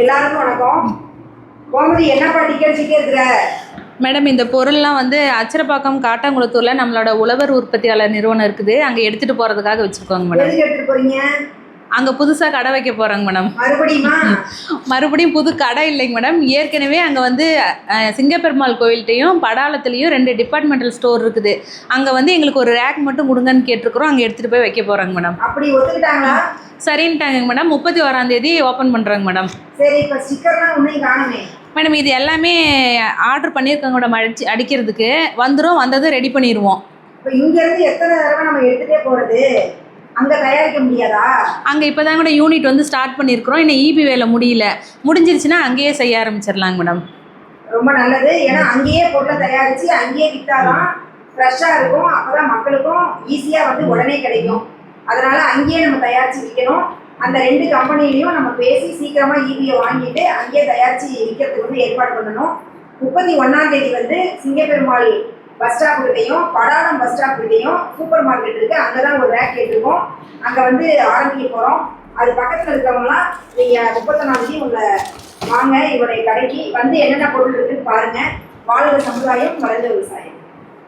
எல்லாருக்கும் வணக்கம். கோமதி என்னப்பா டிக்கெட் இருக்கிற? மேடம், இந்த பொருள்லாம் வந்து அச்சரப்பாக்கம் காட்டாங்குளத்தூரில் நம்மளோட உழவர் உற்பத்தியாளர் நிறுவனம் இருக்குது. அங்கே எடுத்துகிட்டு போகிறதுக்காக வச்சுருக்கோங்க மேடம். எதுக்கு எடுத்துகிட்டு போகிறீங்க? அங்கே புதுசாக கடை வைக்க போகிறாங்க மேடம். மறுபடியும் புது கடை இல்லைங்க மேடம். ஏற்கனவே அங்கே வந்து சிங்கப்பெருமாள் கோவில்கிட்டையும் படாலத்துலேயும் 2 டிபார்ட்மெண்டல் ஸ்டோர் இருக்குது. அங்கே வந்து எங்களுக்கு ஒரு ரேக் மட்டும் கொடுங்கன்னு கேட்டிருக்கிறோம். அங்கே எடுத்துகிட்டு போய் வைக்க போகிறாங்க மேடம். அப்படி ஒத்துக்கிட்டாங்களா? சரின்ட்டாங்க மேடம். 31ஆம் தேதி ஓப்பன் பண்ணுறாங்க மேடம். சரி, இப்போ ஸ்டிக்கர்லாம் ஒன்றும் காணுமே மேடம். இது எல்லாமே ஆர்டர் பண்ணியிருக்காங்க மேடம். அடிக்கிறதுக்கு வந்ததும் ரெடி பண்ணிடுவோம். இப்போ இங்கேருந்து எத்தனை தடவை நம்ம எடுத்துகிட்டே போகிறது? அங்கே தயாரிக்க முடியாதா? அங்கே இப்போ தான் கூட யூனிட் வந்து ஸ்டார்ட் பண்ணியிருக்கிறோம். இன்னும் ஈபி வேலை முடிஞ்சிருச்சுன்னா அங்கேயே செய்ய ஆரம்பிச்சிடலாங்க மேடம். ரொம்ப நல்லது. ஏன்னா அங்கேயே பொருளை தயாரித்து அங்கேயே விற்றாதான் ஃப்ரெஷ்ஷாக இருக்கும். அப்போ தான் மக்களுக்கும் ஈஸியாக வந்து உடனே கிடைக்கும். அதனால் அங்கேயே நம்ம தயாரித்து விற்கணும். அந்த 2 கம்பெனிலையும் நம்ம பேசி சீக்கிரமாக ஈபியை வாங்கிட்டு அங்கேயே தயாரித்து விற்கிறதுக்கு வந்து ஏற்பாடு பண்ணணும். 31ஆம் தேதி வந்து சிங்கப்பெருமாள் பஸ் ஸ்டாப்கிட்டையும் படாலம் பஸ் ஸ்டாப்கிட்டையும் சூப்பர் மார்க்கெட் இருக்குது. அங்கே தான் ஒரு ரேக் கேட்டிருக்கோம். அங்கே வந்து ஆரம்பிக்க போகிறோம். அது பக்கத்தில் இருக்கிறவங்களாம் நீங்கள் 31ஆம் தேதி உங்களை வாங்க, இவருடைய கடைக்கு வந்து என்னென்ன பொருள் இருக்குன்னு பாருங்கள். வாழ்க சமுதாயம், வளர்ந்த விவசாயம்.